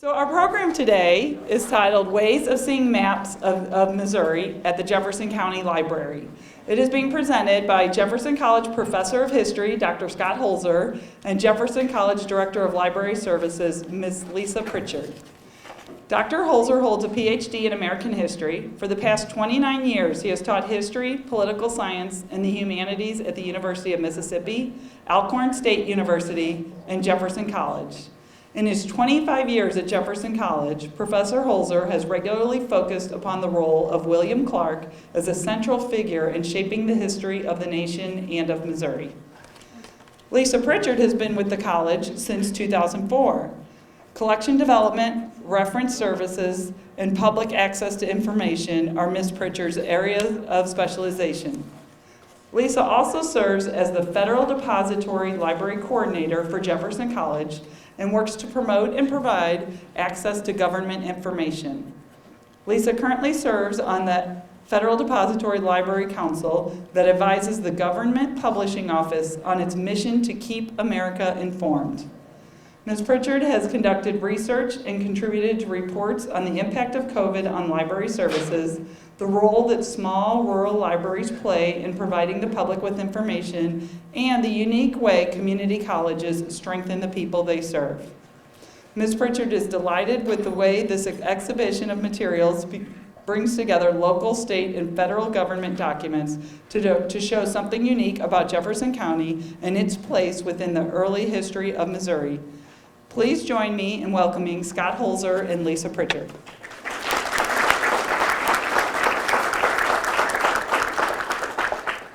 So our program today is titled Ways of Seeing Maps of Missouri at the Jefferson County Library. It is being presented by Jefferson College Professor of History, Dr. Scott Holzer, and Jefferson College Director of Library Services, Ms. Lisa Pritchard. Dr. Holzer holds a PhD in American history. For the past 29 years, he has taught history, political science, and the humanities at the University of Mississippi, Alcorn State University, and Jefferson College. In his 25 years at Jefferson College, Professor Holzer has regularly focused upon the role of William Clark as a central figure in shaping the history of the nation and of Missouri. Lisa Pritchard has been with the college since 2004. Collection development, reference services, and public access to information are Ms. Pritchard's areas of specialization. Lisa also serves as the Federal Depository Library Coordinator for Jefferson College and works to promote and provide access to government information. Lisa currently serves on the Federal Depository Library Council that advises the Government Publishing Office on its mission to keep America informed. Ms. Pritchard has conducted research and contributed to reports on the impact of COVID on library services, the role that small rural libraries play in providing the public with information, and the unique way community colleges strengthen the people they serve. Ms. Pritchard is delighted with the way this exhibition of materials brings together local, state, and federal government documents to show something unique about Jefferson County and its place within the early history of Missouri. Please join me in welcoming Scott Holzer and Lisa Pritchard.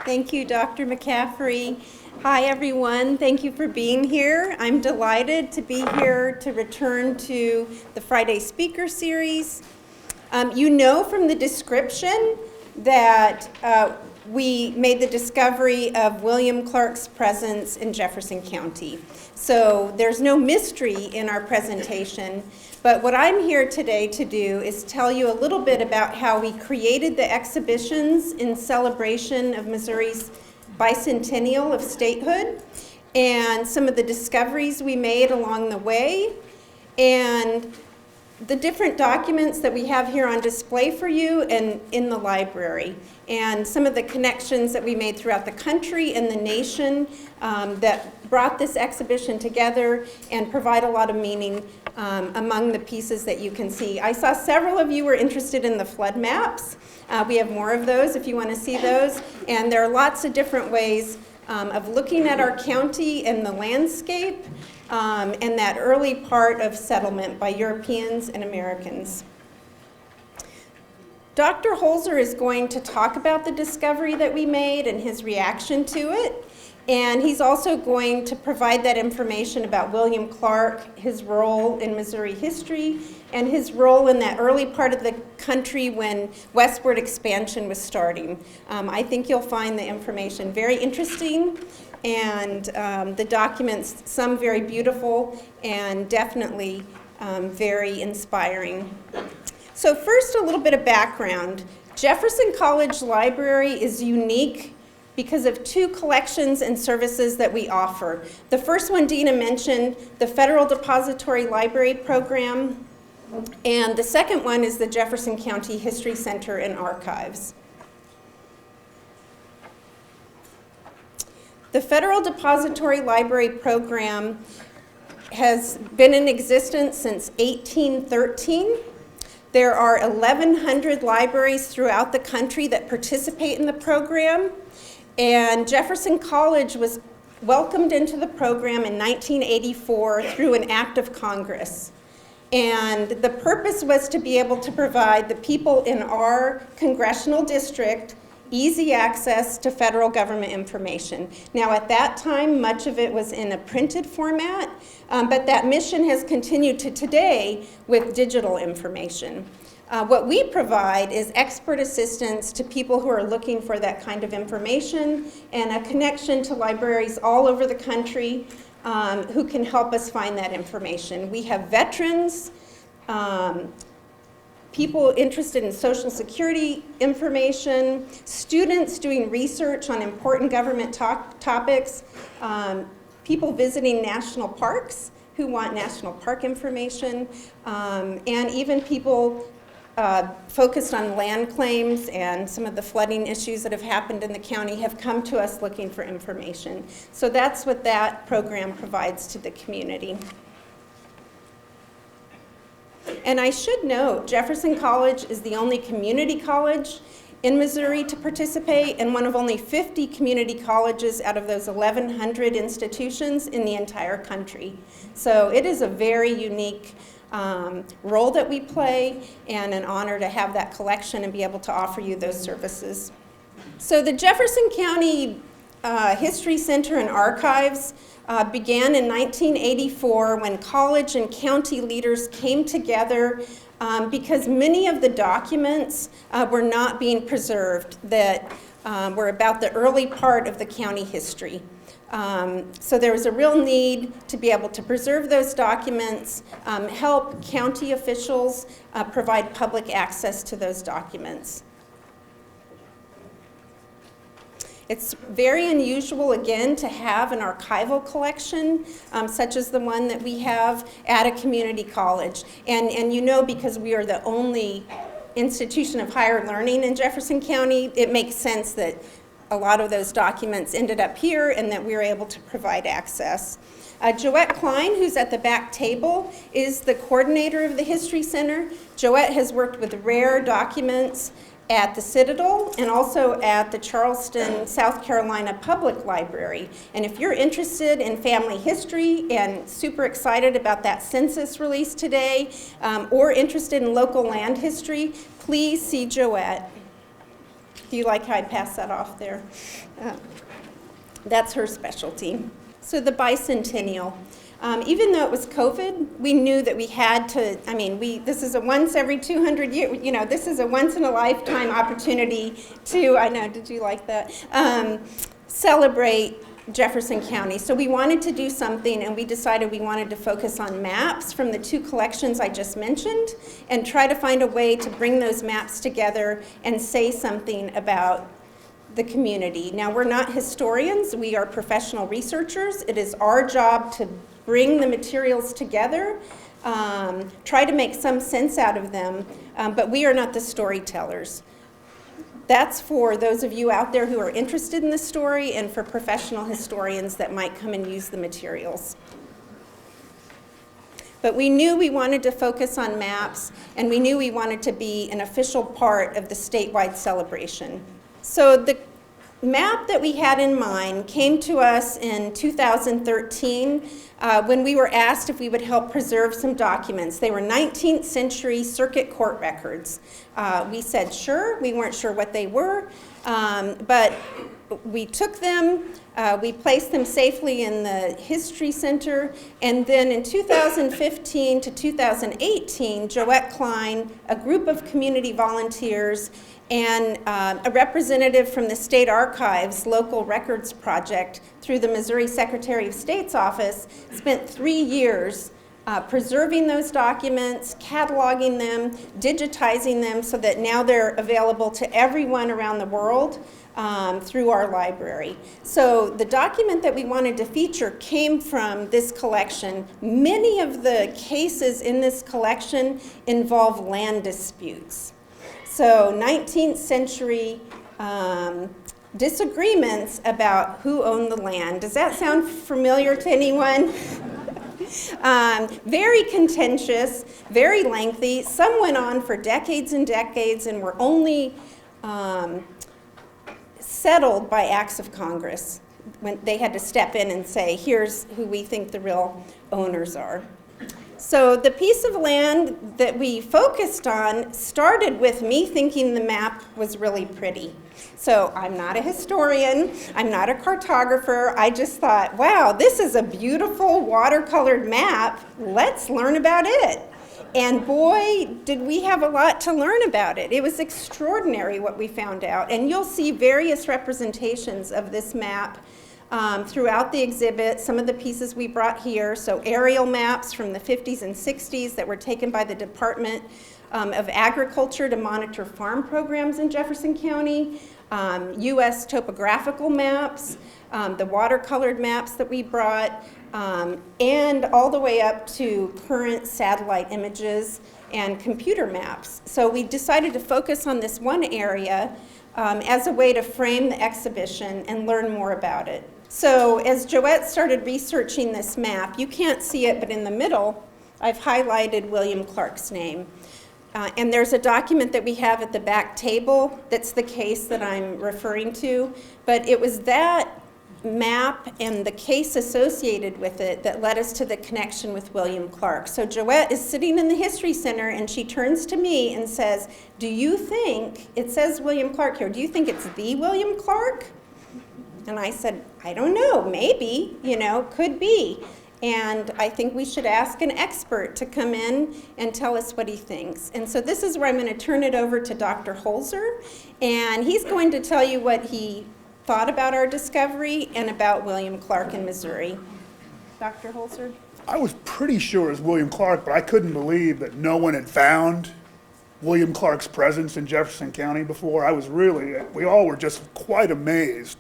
Thank you, Dr. McCaffrey. Hi, everyone. Thank you for being here. I'm delighted to be here to return to the Friday Speaker Series. You know from the description that we made the discovery of William Clark's presence in Jefferson County. So there's no mystery in our presentation, but what I'm here today to do is tell you a little bit about how we created the exhibitions in celebration of Missouri's Bicentennial of statehood, and some of the discoveries we made along the way, and the different documents that we have here on display for you and in the library, and some of the connections that we made throughout the country and the nation that brought this exhibition together and provide a lot of meaning among the pieces that you can see. I saw several of you were interested in the flood maps. We have more of those if you want to see those, and there are lots of different ways of looking at our county and the landscape and that early part of settlement by Europeans and Americans. Dr. Holzer is going to talk about the discovery that we made and his reaction to it, and he's also going to provide that information about William Clark, his role in Missouri history, and his role in that early part of the country when westward expansion was starting. I think you'll find the information very interesting, and the documents, some very beautiful and definitely very inspiring. So first, a little bit of background. Jefferson College Library is unique because of two collections and services that we offer. The first one Dina mentioned, the Federal Depository Library Program, and the second one is the Jefferson County History Center and Archives. The Federal Depository Library Program has been in existence since 1813. There are 1,100 libraries throughout the country that participate in the program, and Jefferson College was welcomed into the program in 1984 through an act of Congress. And the purpose was to be able to provide the people in our congressional district easy access to federal government information. Now, at that time, much of it was in a printed format, but that mission has continued to today with digital information. What we provide is expert assistance to people who are looking for that kind of information and a connection to libraries all over the country who can help us find that information. We have veterans, people interested in Social Security information, students doing research on important government topics, people visiting national parks who want national park information, and even people focused on land claims and some of the flooding issues that have happened in the county have come to us looking for information. So that's what that program provides to the community. And I should note, Jefferson College is the only community college in Missouri to participate, and one of only 50 community colleges out of those 1,100 institutions in the entire country. So it is a very unique role that we play, and an honor to have that collection and be able to offer you those services. So the Jefferson County History Center and Archives began in 1984 when college and county leaders came together because many of the documents were not being preserved that were about the early part of the county history. So there was a real need to be able to preserve those documents, help county officials provide public access to those documents. It's very unusual, again, to have an archival collection, such as the one that we have at a community college. And you know, because we are the only institution of higher learning in Jefferson County, it makes sense that a lot of those documents ended up here and that we were able to provide access. Joette Klein, who's at the back table, is the coordinator of the History Center. Joette has worked with rare documents at the Citadel and also at the Charleston, South Carolina Public Library. And if you're interested in family history and super excited about that census release today, or interested in local land history, please see Joette. Do you like how I pass that off there? That's her specialty. So the Bicentennial. Even though it was COVID, we knew that we had to, this is a once every 200 year, this is a once in a lifetime opportunity to, I know, did you like that? Celebrate Jefferson County. So we wanted to do something, and we decided we wanted to focus on maps from the two collections I just mentioned and try to find a way to bring those maps together and say something about the community. Now, we're not historians, we are professional researchers. It is our job to bring the materials together, try to make some sense out of them, but we are not the storytellers. That's for those of you out there who are interested in the story and for professional historians that might come and use the materials. But we knew we wanted to focus on maps, and we knew we wanted to be an official part of the statewide celebration. So the map that we had in mind came to us in 2013 when we were asked if we would help preserve some documents. They were 19th century circuit court records. We said sure. We weren't sure what they were, but we took them, we placed them safely in the History Center, and then in 2015 to 2018, Joette Klein, a group of community volunteers, and a representative from the State Archives Local Records Project through the Missouri Secretary of State's office spent 3 years preserving those documents, cataloging them, digitizing them so that now they're available to everyone around the world through our library. So the document that we wanted to feature came from this collection. Many of the cases in this collection involve land disputes. So 19th century disagreements about who owned the land. Does that sound familiar to anyone? Very contentious, very lengthy. Some went on for decades and decades and were only settled by acts of Congress when they had to step in and say, here's who we think the real owners are. So the piece of land that we focused on started with me thinking the map was really pretty. So I'm not a historian, I'm not a cartographer, I just thought, wow, this is a beautiful watercolored map, let's learn about it. And boy, did we have a lot to learn about it. It was extraordinary what we found out. And you'll see various representations of this map throughout the exhibit, some of the pieces we brought here. So aerial maps from the 50s and 60s that were taken by the Department of Agriculture to monitor farm programs in Jefferson County. U.S. topographical maps, the watercolored maps that we brought, and all the way up to current satellite images and computer maps. So we decided to focus on this one area as a way to frame the exhibition and learn more about it. So as Joette started researching this map, you can't see it, but in the middle, I've highlighted William Clark's name. And there's a document that we have at the back table that's the case that I'm referring to, but it was that map and the case associated with it that led us to the connection with William Clark. So Joette is sitting in the History Center and she turns to me and says, do you think, it says William Clark here, do you think it's the William Clark? And I said, I don't know, maybe, could be. And I think we should ask an expert to come in and tell us what he thinks. And so this is where I'm going to turn it over to Dr. Holzer, and he's going to tell you what he thought about our discovery and about William Clark in Missouri. Dr. Holzer? I was pretty sure it was William Clark, but I couldn't believe that no one had found William Clark's presence in Jefferson County before. We all were just quite amazed.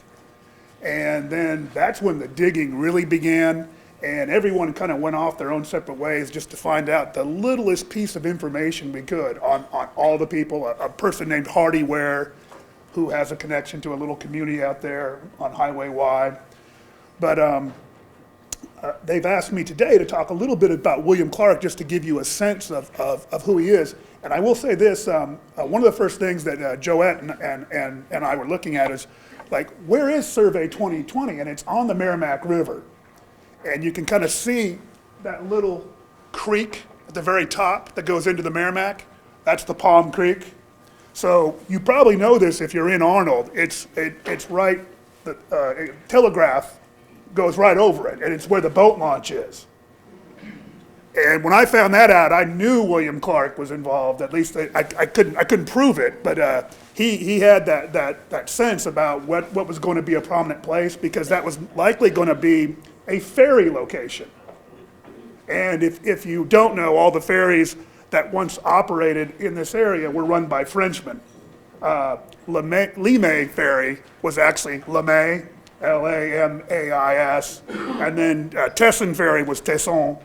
And then that's when the digging really began, and everyone kind of went off their own separate ways just to find out the littlest piece of information we could on all the people. A person named Hardy Ware, who has a connection to a little community out there on Highway Y. But they've asked me today to talk a little bit about William Clark, just to give you a sense of who he is. And I will say this, one of the first things that Joette and I were looking at is, like, where is Survey 2020? And it's on the Merrimack River. And you can kind of see that little creek at the very top that goes into the Merrimack. That's the Palm Creek. So you probably know this if you're in Arnold. It's right, the telegraph goes right over it, and it's where the boat launch is. And when I found that out, I knew William Clark was involved. At least I couldn't prove it, but he had that sense about what was going to be a prominent place, because that was likely going to be a ferry location. And if you don't know, all the ferries that once operated in this area were run by Frenchmen. Limay Ferry was actually Lamay, L-A-M-A-I-S, and then Tesson Ferry was Tesson.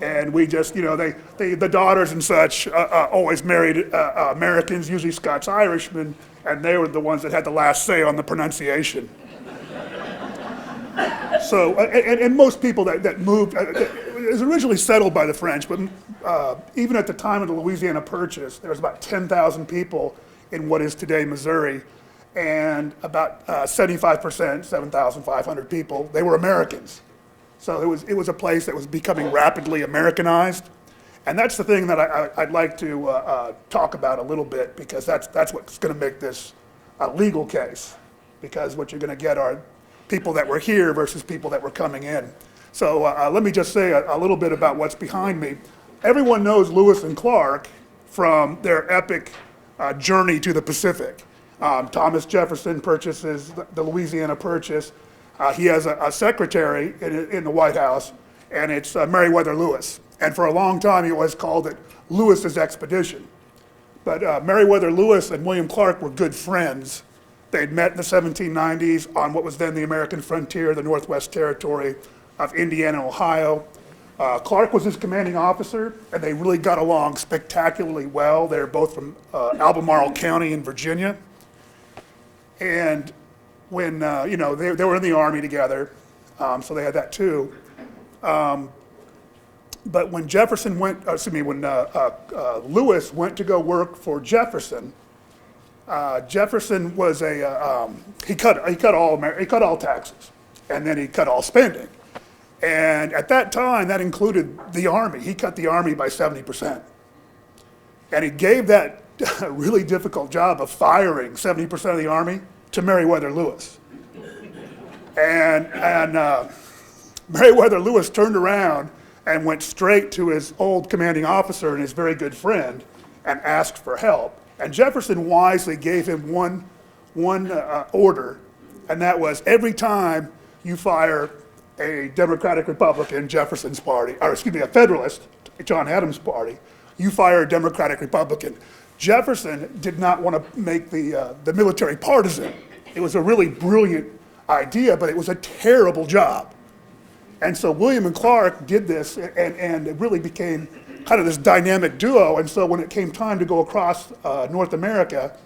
And we just, the daughters and such always married Americans, usually Scots-Irishmen, and they were the ones that had the last say on the pronunciation. So, and most people that moved, it was originally settled by the French, but even at the time of the Louisiana Purchase, there was about 10,000 people in what is today Missouri, and about 75%, 7,500 people, they were Americans. So it was a place that was becoming rapidly Americanized, and that's the thing that I'd like to talk about a little bit, because that's what's going to make this a legal case, because what you're going to get are people that were here versus people that were coming in. So let me just say a little bit about what's behind me. Everyone knows Lewis and Clark from their epic journey to the Pacific. Thomas Jefferson purchases the Louisiana Purchase. He has a secretary in the White House, and it's Meriwether Lewis. And for a long time, he always called it Lewis's expedition. But Meriwether Lewis and William Clark were good friends. They'd met in the 1790s on what was then the American frontier, the Northwest Territory of Indiana and Ohio. Clark was his commanding officer, and they really got along spectacularly well. They're both from Albemarle County in Virginia. And when, they were in the Army together, so they had that too. But when Lewis went to go work for Jefferson, Jefferson was he cut all taxes, and then he cut all spending. And at that time, that included the Army. He cut the Army by 70%. And he gave that really difficult job of firing 70% of the Army to Meriwether Lewis. And Meriwether Lewis turned around and went straight to his old commanding officer and his very good friend and asked for help. And Jefferson wisely gave him one order, and that was, every time you fire a Democratic Republican, Jefferson's party, or excuse me, a Federalist, John Adams' party, you fire a Democratic Republican. Jefferson did not want to make the military partisan. It was a really brilliant idea, but it was a terrible job. And so William and Clark did this, and it really became kind of this dynamic duo. And so when it came time to go across North America,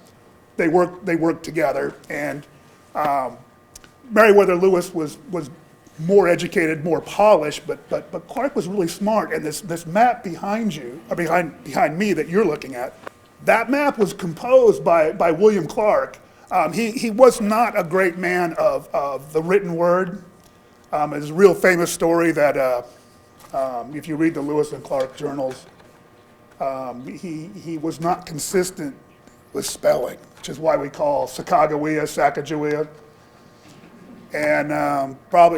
they worked together. And Meriwether Lewis was more educated, more polished, but Clark was really smart. And this map behind you, or behind me that you're looking at, that map was composed by William Clark. He was not a great man of the written word. It's a real famous story that if you read the Lewis and Clark journals, he was not consistent with spelling, which is why we call Sacagawea Sacagawea. And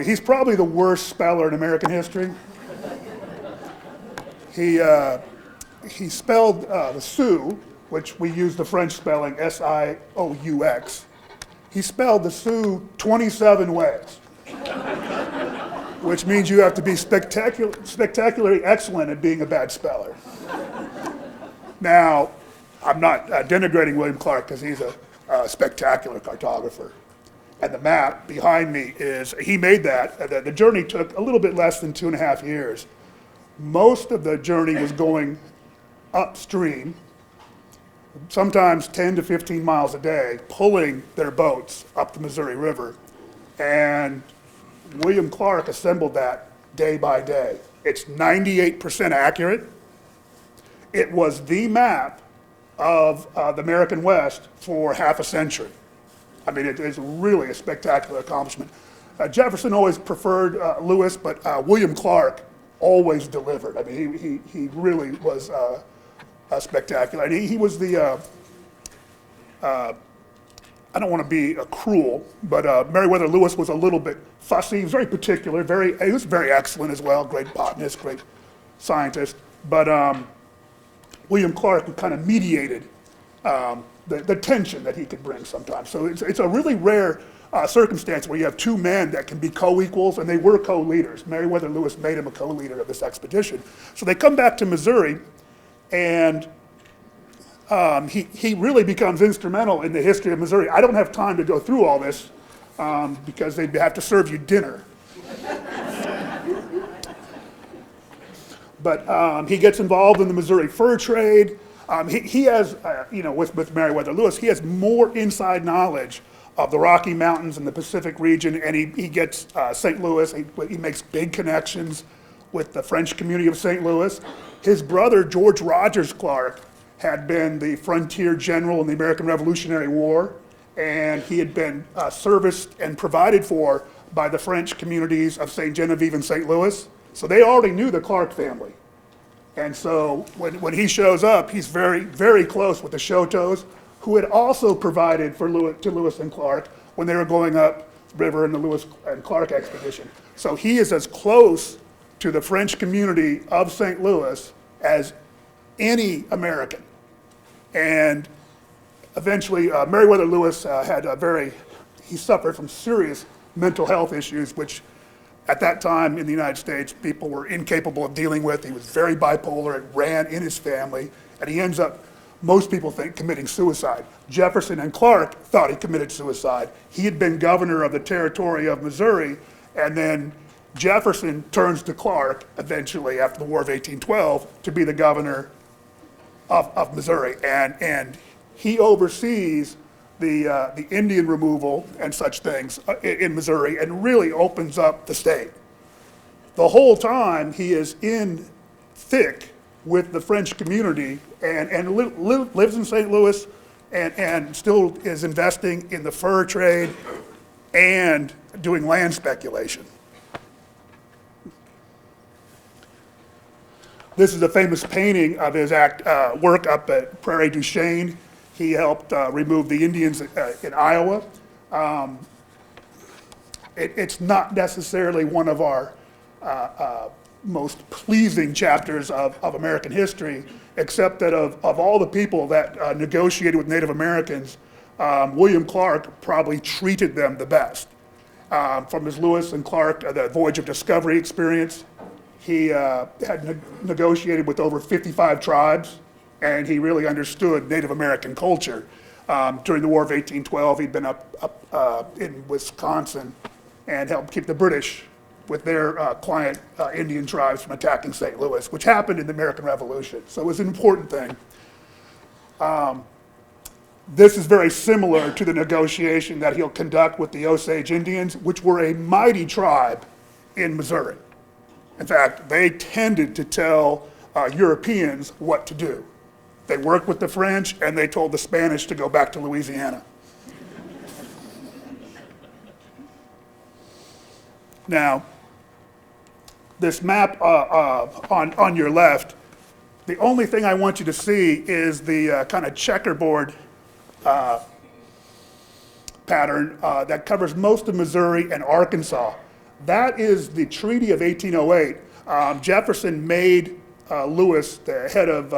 he's probably the worst speller in American history. He spelled the Sioux, which we use the French spelling S-I-O-U-X. He spelled the Sioux 27 ways, which means you have to be spectacularly excellent at being a bad speller. Now, I'm not denigrating William Clark because he's a spectacular cartographer. And the map behind me he made that. The journey took a little bit less than 2.5 years. Most of the journey was going upstream, sometimes 10 to 15 miles a day, pulling their boats up the Missouri River. And William Clark assembled that day by day. It's 98% accurate. It was the map of the American West for half a century. I mean, it is really a spectacular accomplishment. Jefferson always preferred Lewis, but William Clark always delivered. I mean, he really was spectacular. And he was the, I don't want to be cruel, but Meriwether Lewis was a little bit fussy. He was very particular. He was very excellent as well, great botanist, great scientist. But William Clark kind of mediated the tension that he could bring sometimes. So it's a really rare circumstance where you have two men that can be co-equals, and they were co-leaders. Meriwether Lewis made him a co-leader of this expedition. So they come back to Missouri, and he really becomes instrumental in the history of Missouri. I don't have time to go through all this because they'd have to serve you dinner. But he gets involved in the Missouri fur trade. He has, with Meriwether Lewis, he has more inside knowledge of the Rocky Mountains and the Pacific region, and he gets St. Louis. He makes big connections with the French community of St. Louis. His brother, George Rogers Clark, had been the frontier general in the American Revolutionary War, and he had been serviced and provided for by the French communities of St. Genevieve and St. Louis. So they already knew the Clark family. And so when he shows up, he's very, very close with the Choteaus, who had also provided to Lewis and Clark when they were going up river in the Lewis and Clark expedition. So he is as close to the French community of St. Louis as any American. And eventually, Meriwether Lewis he suffered from serious mental health issues, which at that time in the United States, people were incapable of dealing with. He was very bipolar. It ran in his family, and he ends up, most people think, committing suicide. Jefferson and Clark thought he committed suicide. He had been governor of the territory of Missouri, and then Jefferson turns to Clark eventually after the War of 1812 to be the governor of Missouri, and he oversees the Indian removal and such things in Missouri, and really opens up the state. The whole time he is in thick with the French community and lives in St. Louis and still is investing in the fur trade and doing land speculation. This is a famous painting of his work up at Prairie du Chien. He helped remove the Indians in Iowa. It's not necessarily one of our most pleasing chapters of American history, except that of all the people that negotiated with Native Americans, William Clark probably treated them the best. From his Lewis and Clark, the Voyage of Discovery experience, he had negotiated with over 55 tribes and he really understood Native American culture. During the War of 1812, he'd been up in Wisconsin and helped keep the British with their client Indian tribes from attacking St. Louis, which happened in the American Revolution. So it was an important thing. This is very similar to the negotiation that he'll conduct with the Osage Indians, which were a mighty tribe in Missouri. In fact, they tended to tell Europeans what to do. They worked with the French, and they told the Spanish to go back to Louisiana. Now, this map on your left, the only thing I want you to see is the kind of checkerboard pattern that covers most of Missouri and Arkansas. That is the Treaty of 1808. Jefferson made Lewis the head of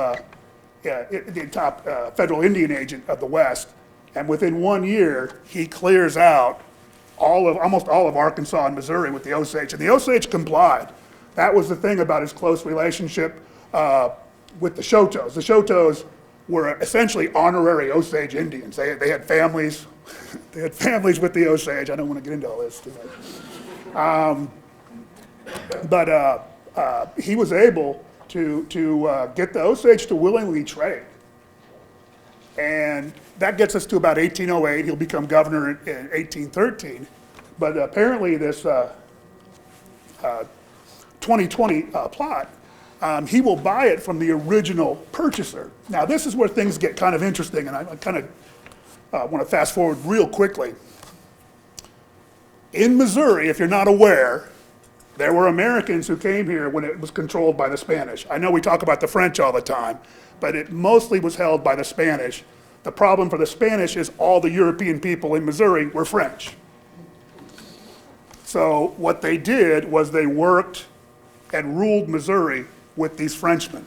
the top federal Indian agent of the West, and within 1 year, he clears out almost all of Arkansas and Missouri with the Osage, and the Osage complied. That was the thing about his close relationship with the Shotos. The Shotos were essentially honorary Osage Indians. They had families. They had families with the Osage. I don't want to get into all this too much. But he was able to get the Osage to willingly trade. And that gets us to about 1808. He'll become governor in 1813. But apparently this 2020 plot, he will buy it from the original purchaser. Now this is where things get kind of interesting, and I kind of want to fast forward real quickly. In Missouri, if you're not aware, there were Americans who came here when it was controlled by the Spanish. I know we talk about the French all the time, but it mostly was held by the Spanish. The problem for the Spanish is all the European people in Missouri were French. So what they did was they worked and ruled Missouri with these Frenchmen.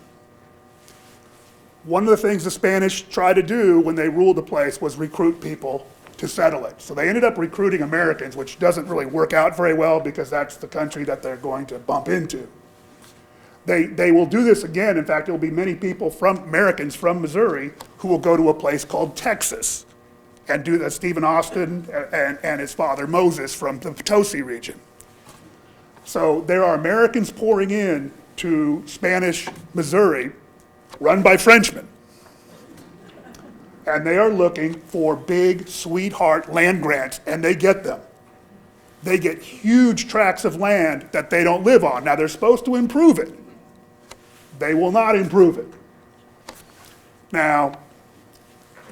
One of the things the Spanish tried to do when they ruled the place was recruit people to settle it. So they ended up recruiting Americans, which doesn't really work out very well because that's the country that they're going to bump into. They will do this again. In fact, there will be many people Americans from Missouri who will go to a place called Texas and do that. Stephen Austin and his father Moses from the Potosi region. So there are Americans pouring in to Spanish Missouri, run by Frenchmen. And they are looking for big, sweetheart land grants, and they get them. They get huge tracts of land that they don't live on. Now, they're supposed to improve it. They will not improve it. Now,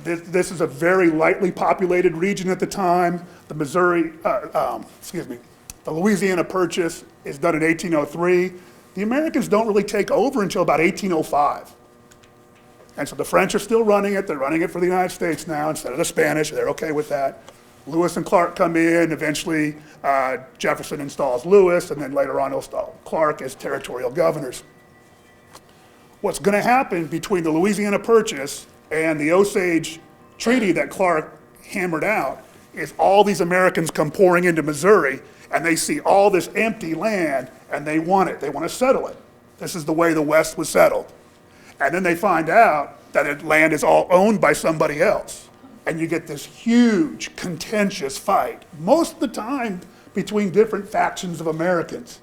this is a very lightly populated region at the time. The Louisiana Purchase is done in 1803. The Americans don't really take over until about 1805. And so the French are still running it. They're running it for the United States now instead of the Spanish. They're okay with that. Lewis and Clark come in. Eventually, Jefferson installs Lewis, and then later on he'll install Clark as territorial governors. What's going to happen between the Louisiana Purchase and the Osage Treaty that Clark hammered out is all these Americans come pouring into Missouri, and they see all this empty land, and they want it. They want to settle it. This is the way the West was settled. And then they find out that land is all owned by somebody else. And you get this huge, contentious fight, most of the time between different factions of Americans.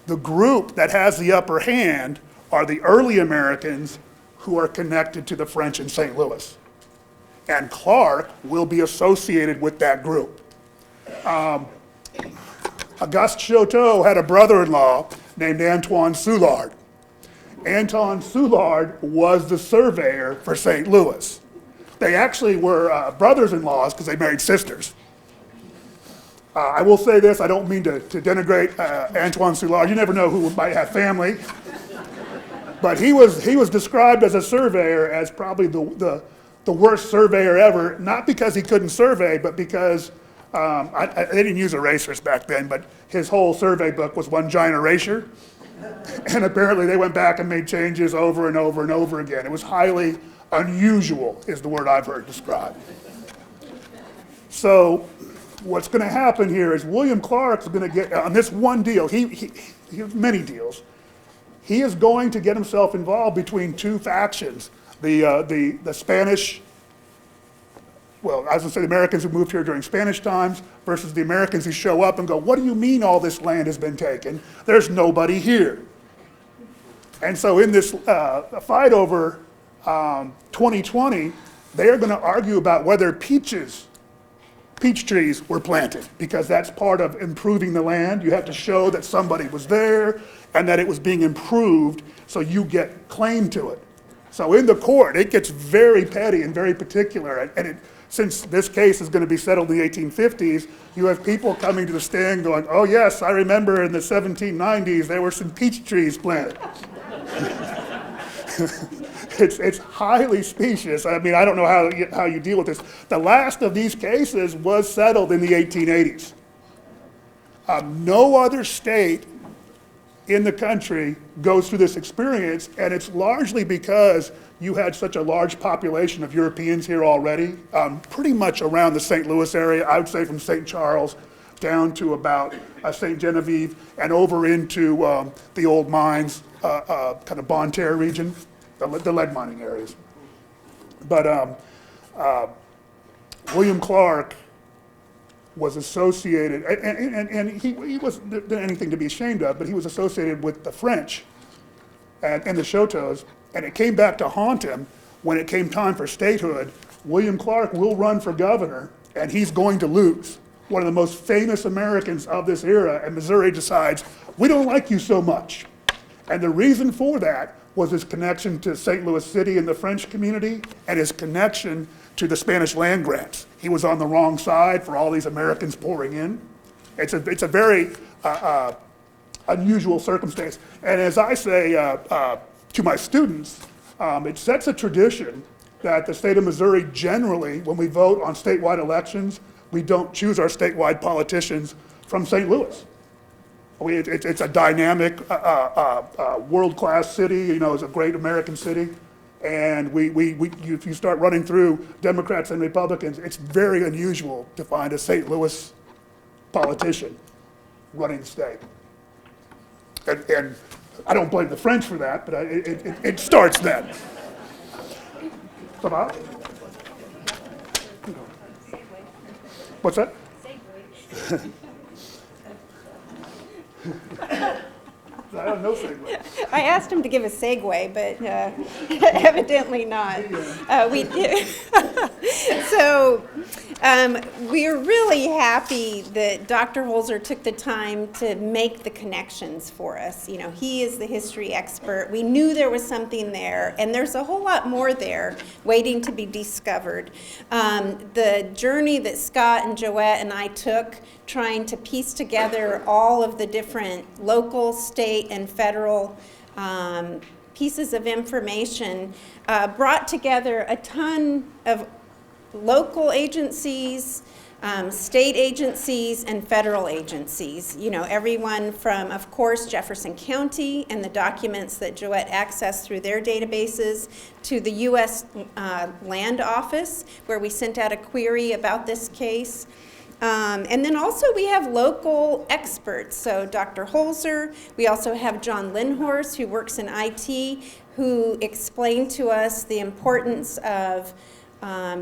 The group that has the upper hand are the early Americans who are connected to the French in St. Louis. And Clark will be associated with that group. Auguste Chouteau had a brother-in-law named Antoine Soulard. Anton Soulard was the surveyor for St. Louis. They actually were brothers-in-laws because they married sisters. I will say this, I don't mean to denigrate Antoine Soulard. You never know who might have family. But he was described as a surveyor as probably the worst surveyor ever, not because he couldn't survey, but because they didn't use erasers back then, but his whole survey book was one giant erasure. And apparently they went back and made changes over and over and over again. It was highly unusual, is the word I've heard described. So what's going to happen here is William Clark's going to get, on this one deal, he has many deals, he is going to get himself involved between two factions The Spanish, well, I was gonna say the Americans who moved here during Spanish times versus the Americans who show up and go, what do you mean all this land has been taken? There's nobody here. And so in this fight over 2020, they are gonna argue about whether peach trees were planted, because that's part of improving the land. You have to show that somebody was there and that it was being improved, so you get claim to it. So in the court, it gets very petty and very particular, since this case is going to be settled in the 1850s, you have people coming to the stand going, oh yes, I remember in the 1790s there were some peach trees planted. It's highly specious. I mean, I don't know how you deal with this. The last of these cases was settled in the 1880s. No other state in the country goes through this experience, and it's largely because you had such a large population of Europeans here already, pretty much around the St. Louis area, I would say from St. Charles down to about St. Genevieve and over into the old mines, kind of Bonne Terre region, the lead mining areas. But William Clark was associated, and he wasn't anything to be ashamed of, but he was associated with the French and the Choteaus, and it came back to haunt him when it came time for statehood. William Clark will run for governor, and he's going to lose. One of the most famous Americans of this era, and Missouri decides, we don't like you so much. And the reason for that was his connection to St. Louis City and the French community, and his connection to the Spanish land grants. He was on the wrong side for all these Americans pouring in. It's a very unusual circumstance. And as I say to my students, it sets a tradition that the state of Missouri generally, when we vote on statewide elections, we don't choose our statewide politicians from St. Louis. It's a dynamic, world-class city, it's a great American city. And if you start running through Democrats and Republicans, it's very unusual to find a St. Louis politician running the state. And I don't blame the French for that, but it starts then. What's that? I don't know segue. I asked him to give a segue, but evidently not. We did. So we're really happy that Dr. Holzer took the time to make the connections for us. He is the history expert. We knew there was something there, and there's a whole lot more there waiting to be discovered. The journey that Scott and Joette and I took trying to piece together all of the different local, state, and federal pieces of information brought together a ton of local agencies, state agencies, and federal agencies. Everyone from, of course, Jefferson County and the documents that Joette accessed through their databases, to the U.S. Land Office, where we sent out a query about this case. And then also we have local experts, so Dr. Holzer, we also have John Lindhorst, who works in IT, who explained to us the importance of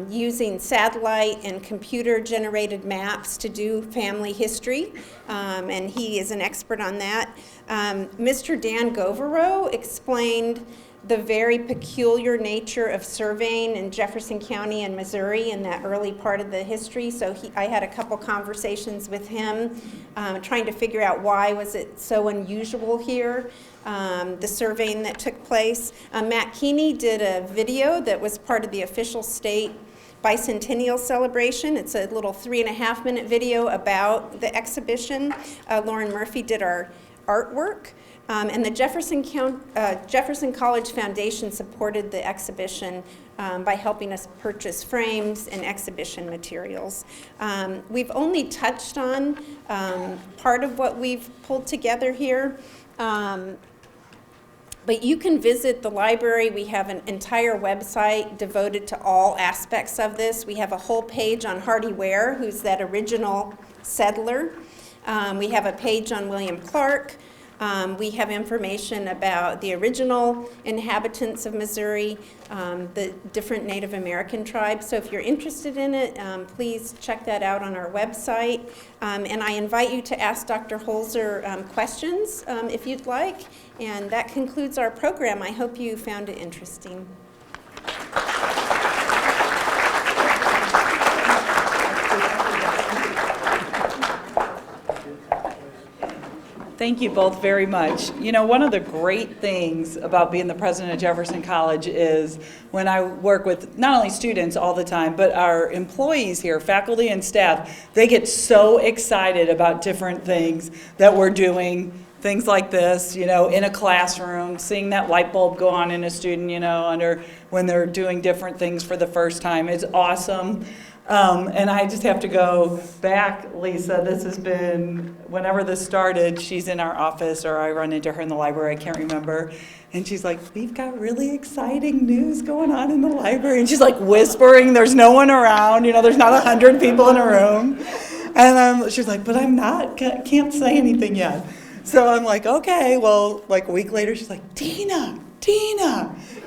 using satellite and computer-generated maps to do family history, and he is an expert on that. Mr. Dan Govero explained the very peculiar nature of surveying in Jefferson County and Missouri in that early part of the history. So I had a couple conversations with him trying to figure out why was it so unusual here, the surveying that took place. Matt Keeney did a video that was part of the official state Bicentennial celebration. It's a little 3.5-minute video about the exhibition. Lauren Murphy did our artwork. And the Jefferson College Foundation supported the exhibition by helping us purchase frames and exhibition materials. We've only touched on part of what we've pulled together here, but you can visit the library. We have an entire website devoted to all aspects of this. We have a whole page on Hardy Ware, who's that original settler. We have a page on William Clark. We have information about the original inhabitants of Missouri, the different Native American tribes. So if you're interested in it, please check that out on our website. And I invite you to ask Dr. Holzer questions if you'd like. And that concludes our program. I hope you found it interesting. Thank you both very much. You know, one of the great things about being the president of Jefferson College is when I work with not only students all the time, but our employees here, faculty and staff, they get so excited about different things that we're doing. Things like this, you know, in a classroom, seeing that light bulb go on in a student, you know, when they're doing different things for the first time. It's awesome. And I just have to go back, Lisa, this has been, whenever this started, she's in our office or I run into her in the library, I can't remember. And she's like, we've got really exciting news going on in the library. And she's like whispering, there's no one around, you know, there's not 100 people in a room. And she's like, but can't say anything yet. So I'm like, okay, well, like a week later, she's like, Tina,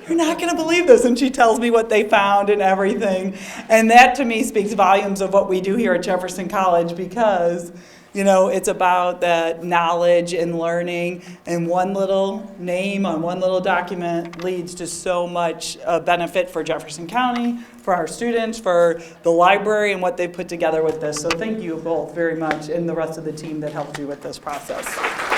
you're not going to believe this. And she tells me what they found and everything. And that to me speaks volumes of what we do here at Jefferson College because, you know, it's about that knowledge and learning, and one little name on one little document leads to so much benefit for Jefferson County, for our students, for the library, and what they've put together with this. So thank you both very much, and the rest of the team that helped you with this process.